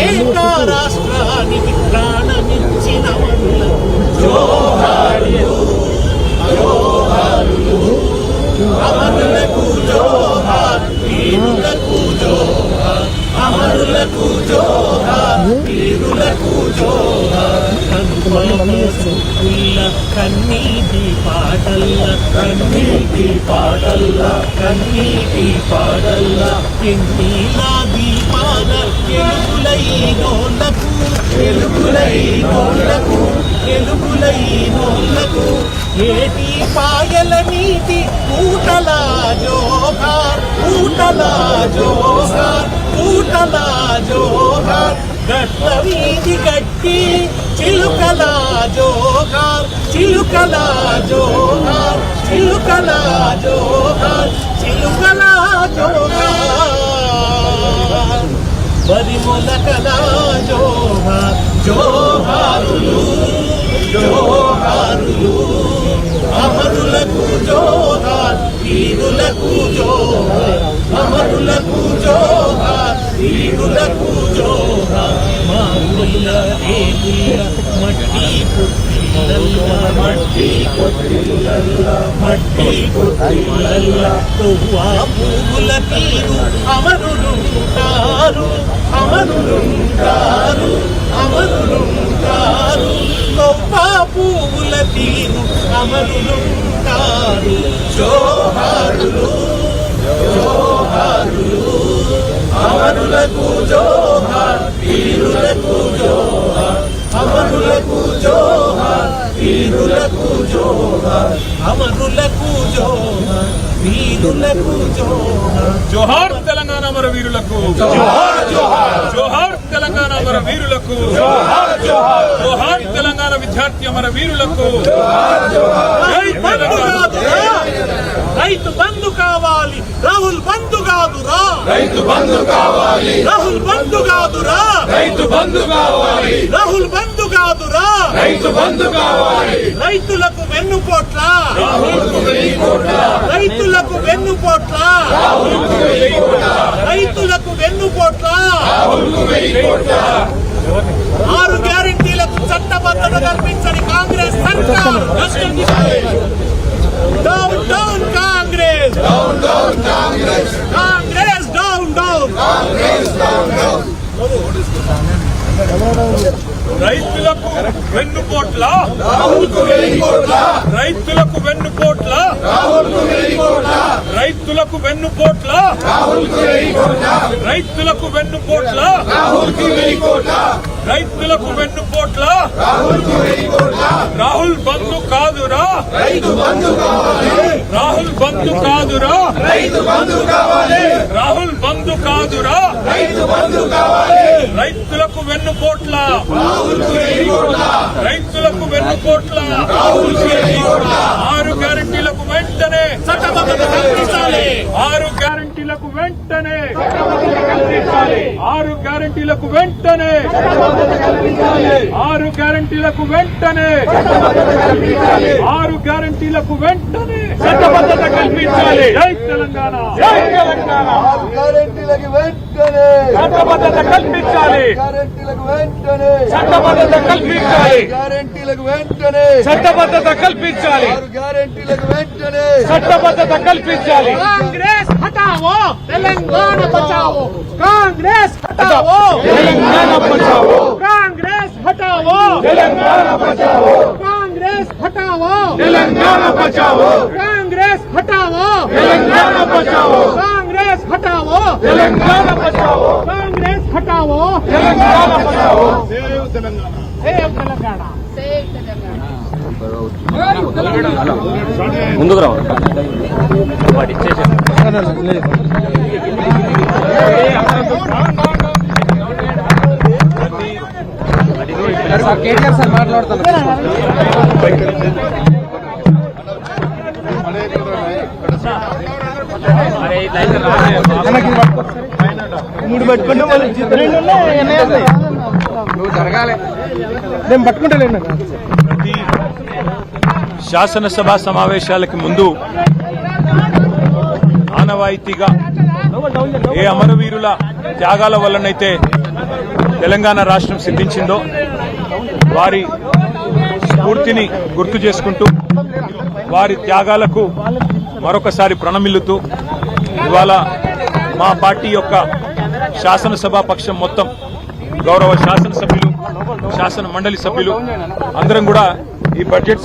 ఏక రాష్ట్రానికి ప్రాణమిచ్చిన అమరులకు జోహార్లు, జోహార్లు, అమరులకు జోహార్, వీరులకు జోహార్, అమరులకు జోహార్, వీరులకు జోహార్. కన్నీటి పాటల్ల, కన్నీటి పాటల్ల, కన్నీటి పాటల్ల, ఎన్నీలా దీపాల ఎలుగులైనోళ్లకు, ఎలుగులైనోళ్లకు, ఎలుగులైనోళ్లకు ఏటి పాయల నీటి పూటల జోహార్, పూటల జోహార్, పూటల జోహార్. గట్ల వీధి గట్టి చిలుకల జోహార్, చిలుకల జోహార్, చిలుకల జోహార్, చిలుకల జోహార్. వరి మొలకల జోహార్, జోహారులు, జోహారులు, అమరులకు జోహార్, వీరులకు జోహార్, అమరులకు జోహార్, వీరులకు జోహార్. మారుల రేగుల మట్టి పుట్టిల్ల, మట్టి పుట్టిల్ల, మట్టి పుట్టిల్ల, తొవ్వా పువ్వుల తీరు అమరులుంటారు, అమరులుంటారు, అమరులుంటారు. తొవ్వా పువ్వుల తీరు అమరులుంటారు. జోహారులు, జోహారులు, అమరులకు జోహార్, వీరులకు జోహార్, అమరులకు జోహార్, వీరులకు జోహార్, అమరులకు జోహార్, వీరులకు జోహార్. జోహార్ తెలంగాణ అమర వీరులకు, జోహార్, జోహార్, జోహార్ తెలంగాణ అమర వీరులకు, జోహార్, జోహార్, జోహార్ తెలంగాణ విద్యార్థి అమర వీరులకు. జై తెలంగాణ. రైతు బంధు కావాలి, రాహుల్ బంధు కాదురా, రైతు బంధు కావాలి, రాహుల్ బంధు కాదురా, రైతు బంధు కావాలి, రాహుల్ బంధు కాదురా. రైతు బంధు కావాలి. రైతులకు వెన్నుపోట్ల, రాహుల్కు 1000 కోట్ల, రైతులకు వెన్నుపోట్ల, రాహుల్కు 1000 కోట్ల, రైతులకు వెన్నుపోట్ల. రాహుల్కు 1000 కోట్ల. 6 గ్యారెంటీలకు చట్టబద్ధత కల్పించని కాంగ్రెస్ సర్కార్. Down down Congress, down down Congress, Congress down down, Congress down down. రైతులకు వెన్నుపోట్ల, రాహుల్కు 1000 కోట్ల, రైతులకు వెన్నుపోట్ల, రాహుల్కు 1000 కోట్ల, రైతులకు వెన్నుపోట్ల, రాహుల్కు 1000 కోట్ల, రైతులకు వెన్నుపోట్ల, రాహుల్కు 1000 కోట్ల, రైతులకు వెన్నుపోట్ల. రాహుల్కు 1000 కోట్ల. రాహుల్ బంధు కాదురా, రైతు బంధు కావాలి, రాహుల్ బంధు కాదురా, రైతు బంధు కావాలి, రాహుల్ బంధు కాదురా. రైతు బంధు కావాలి, రైతులకు వెన్నుపోట్ల, రాహుల్కు 1000 కోట్ల, రైతులకు వెన్నుపోట్ల. రాహుల్కు 1000 కోట్ల. 6 గ్యారెంటీలకు వెంటనే చట్టబద్ధత కల్పించాలి. 6 గ్యారెంటీలకు వెంటనే 6 గ్యారెంటీలకు వెంటనే 6 గ్యారెంటీలకు వెంటనే 6 గ్యారెంటీలకు వెంటనే చట్టబద్ధత కల్పించాలి. జై తెలంగాణ, జై తెలంగాణ. గ్యారెంటీలకు వెంటనే చట్టబద్ధత కల్పించాలి, గ్యారెంటీలకు వెంటనే చట్టబద్ధత కల్పించాలి, గ్యారెంటీలకు వెంటనే చట్టబద్ధత కల్పించాలి, 6 గ్యారెంటీలకు వెంటనే చట్టబద్ధత కల్పించాలి. కాంగ్రెస్ హటావో, తెలంగాణ బచావో, కాంగ్రెస్ హటావో, తెలంగాణ బచావో, కాంగ్రెస్ హటావో, తెలంగాణ బచావో, కాంగ్రెస్ హటావో, తెలంగాణ బచావో, కాంగ్రెస్ హటావో, తెలంగాణ బచావో, కాంగ్రెస్ హటావో, తెలంగాణ బచావో, కాంగ్రెస్ హటావో. తెలంగాణ బచావో. Save Telangana, save Telangana. ముందుకు రావాలి వాడు ఇచ్చేసాను. కేటీఆర్ సార్ మాట్లాడుతున్నారు. మూడు పట్టుకుంటే నువ్వు జరగాలి, నేను పట్టుకుంటా. శాసనసభ సమావేశాలకి ముందు ఆనవాయితీగా ఏ అమరవీరుల త్యాగాల వల్లనైతే తెలంగాణ రాష్ట్రం సిద్ధించిందో వారి స్ఫూర్తిని గుర్తు చేసుకుంటూ వారి త్యాగాలకు మరొకసారి ప్రణమిల్లుతూ ఇవాళ మా పార్టీ యొక్క శాసనసభా పక్షం మొత్తం గౌరవ శాసనసభ్యులు శాసన మండలి సభ్యులు అందరం కూడా ఈ బడ్జెట్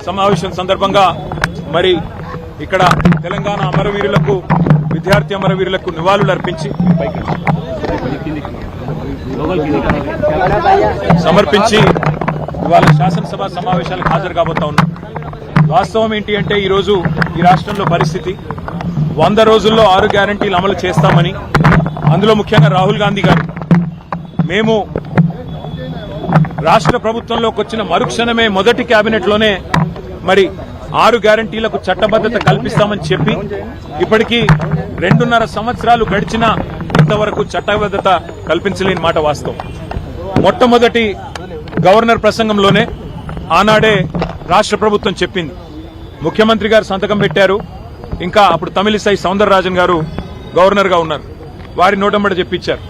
సమావేశం సందర్భంగా మరి ఇక్కడ తెలంగాణ అమరవీరులకు విద్యార్థి అమరవీరులకు నివాళులు అర్పించి సమర్పించి ఇవాళ శాసనసభ సమావేశాలకు హాజరు కాబోతా ఉన్నాం. వాస్తవం ఏంటి అంటే ఈరోజు ఈ రాష్ట్రంలో పరిస్థితి 100 రోజుల్లో 6 గ్యారంటీలు అమలు చేస్తామని, అందులో ముఖ్యంగా రాహుల్ గాంధీ గారు మేము రాష్ట్ర ప్రభుత్వంలోకి వచ్చిన మరుక్షణమే మొదటి కేబినెట్లోనే మరి 6 గ్యారంటీలకు చట్టబద్దత కల్పిస్తామని చెప్పి ఇప్పటికీ 2.5 సంవత్సరాలు గడిచినా ఇంతవరకు చట్టబద్దత కల్పించలేని మాట వాస్తవం. మొట్టమొదటి గవర్నర్ ప్రసంగంలోనే ఆనాడే రాష్ట్ర ప్రభుత్వం చెప్పింది. ముఖ్యమంత్రి గారు సంతకం పెట్టారు. ఇంకా అప్పుడు తమిళిసై సౌందరరాజన్ గారు గవర్నర్ గా ఉన్నారు. వారి నోటంబడి చెప్పించారు.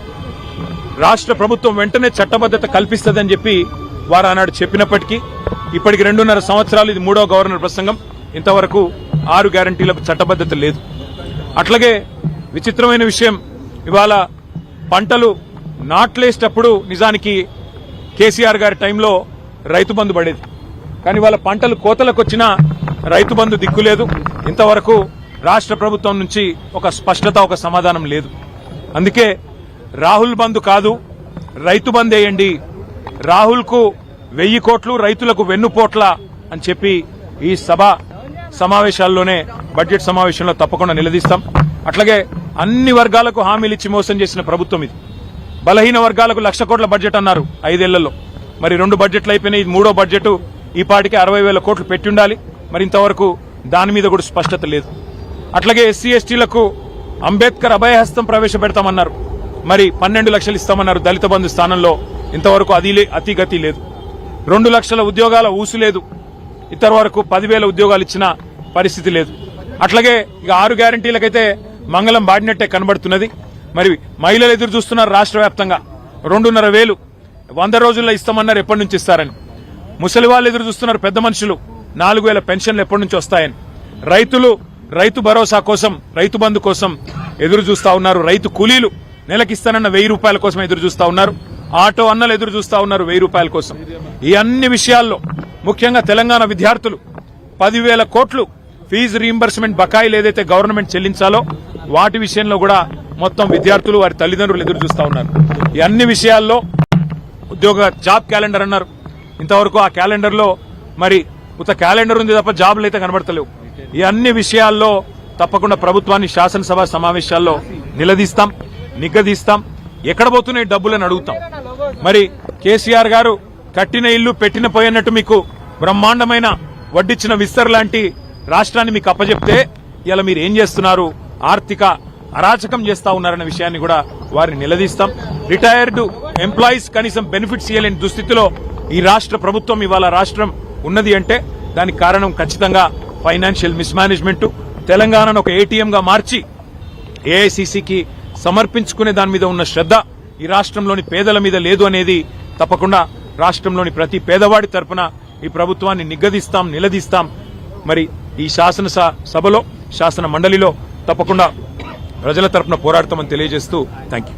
రాష్ట్ర ప్రభుత్వం వెంటనే చట్టబద్దత కల్పిస్తుందని చెప్పి వారు ఆనాడు చెప్పినప్పటికీ ఇప్పటికి 2.5 సంవత్సరాలు ఇది 3వ గవర్నర్ ప్రసంగం. ఇంతవరకు 6 గ్యారంటీలకు చట్టబద్దత లేదు. అట్లాగే విచిత్రమైన విషయం, ఇవాళ పంటలు నాట్లేసేటప్పుడు నిజానికి కేసీఆర్ గారి టైంలో రైతు బంధు పడేది. కానీ వాళ్ళ పంటలు కోతలకు వచ్చినా రైతు బంధు దిక్కులేదు. ఇంతవరకు రాష్ట్ర ప్రభుత్వం నుంచి ఒక స్పష్టత, ఒక సమాధానం లేదు. అందుకే రాహుల్ బంధు కాదు, రైతు బంద్ వేయండి, రాహుల్ కు 1000 కోట్లు, రైతులకు వెన్నుపోట్ల అని చెప్పి ఈ సభ సమావేశాల్లోనే బడ్జెట్ సమావేశంలో తప్పకుండా నిలదీస్తాం. అట్లాగే అన్ని వర్గాలకు హామీలు ఇచ్చి మోసం చేసిన ప్రభుత్వం ఇది. బలహీన వర్గాలకు 1,00,000 కోట్ల బడ్జెట్ అన్నారు 5 ఏళ్లలో. మరి 2 బడ్జెట్లు అయిపోయినాయి. ఇది 3వ బడ్జెట్. ఈ పాటికి 60,000 కోట్లు పెట్టి ఉండాలి. మరి ఇంతవరకు దాని మీద కూడా స్పష్టత లేదు. అట్లాగే ఎస్సీ ఎస్టీలకు అంబేద్కర్ అభయహస్తం ప్రవేశపెడతామన్నారు. మరి 12 లక్షలు ఇస్తామన్నారు దళిత బంధు స్థానంలో. ఇంతవరకు అతిగతి లేదు. 2 లక్షల ఉద్యోగాల ఊసు లేదు. ఇంతవరకు 10,000 ఉద్యోగాలు ఇచ్చిన పరిస్థితి లేదు. అట్లాగే ఇక 6 గ్యారంటీలకైతే మంగళం బాడినట్టే కనబడుతున్నది. మరి మహిళలు ఎదురు చూస్తున్నారు రాష్ట్ర వ్యాప్తంగా. 2,500 100 రోజుల్లో ఇస్తామన్నారు. ఎప్పటి నుంచి ఇస్తారని. ముసలి వాళ్ళు ఎదురు చూస్తున్నారు. పెద్ద మనుషులు 4,000 పెన్షన్లు ఎప్పటి నుంచి వస్తాయని. రైతులు రైతు భరోసా కోసం, రైతు బంధు కోసం ఎదురు చూస్తా ఉన్నారు. రైతు కూలీలు నెలకిస్తానన్న 1,000 రూపాయల కోసం ఎదురు చూస్తా ఉన్నారు. ఆటో అన్నలు ఎదురు చూస్తా ఉన్నారు 1,000 రూపాయల కోసం. ఈ అన్ని విషయాల్లో ముఖ్యంగా తెలంగాణ విద్యార్థులు 10,000 కోట్లు ఫీజు రీయింబర్స్మెంట్ బకాయిలు ఏదైతే గవర్నమెంట్ చెల్లించాలో వాటి విషయంలో కూడా మొత్తం విద్యార్థులు, వారి తల్లిదండ్రులు ఎదురు చూస్తా ఉన్నారు. ఈ అన్ని విషయాల్లో జాబ్ క్యాలెండర్ అన్నారు. ఇంతవరకు ఆ క్యాలెండర్ లో మరి ఉత్త క్యాలెండర్ ఉంది తప్ప జాబులు అయితే కనబడతలేవు. ఈ అన్ని విషయాల్లో తప్పకుండా ప్రభుత్వాన్ని శాసనసభ సమావేశాల్లో నిలదీస్తాం, నిగ్గదీస్తాం. ఎక్కడ పోతున్నాయి డబ్బులని అడుగుతాం. మరి కేసీఆర్ గారు కట్టిన ఇల్లు పెట్టిన పోయినట్టు మీకు బ్రహ్మాండమైన వడ్డిచ్చిన విస్తర్ లాంటి రాష్ట్రాన్ని మీకు అప్పచెప్తే ఇలా మీరు ఏం చేస్తున్నారు, ఆర్థిక అరాచకం చేస్తా ఉన్నారన్న విషయాన్ని కూడా వారిని నిలదీస్తాం. రిటైర్డ్ ఎంప్లాయీస్ కనీసం బెనిఫిట్స్ ఇవ్వలేని దుస్థితిలో ఈ రాష్ట్ర ప్రభుత్వం ఇవాళ రాష్ట్రం ఉన్నది అంటే దానికి కారణం ఖచ్చితంగా ఫైనాన్షియల్ మిస్మేనేజ్మెంట్. తెలంగాణను ఒక ఏటీఎం గా మార్చి ఏఐసీసీకి సమర్పించుకునే దాని మీద ఉన్న శ్రద్ధ ఈ రాష్ట్రంలోని పేదల మీద లేదు అనేది తప్పకుండా రాష్ట్రంలోని ప్రతి పేదవాడి తరపున ఈ ప్రభుత్వాన్ని నిగ్గదీస్తాం, నిలదీస్తాం. మరి ఈ శాసనసభలో, శాసన మండలిలో తప్పకుండా ప్రజల తరపున పోరాడతామని తెలియజేస్తూ థ్యాంక్ యూ.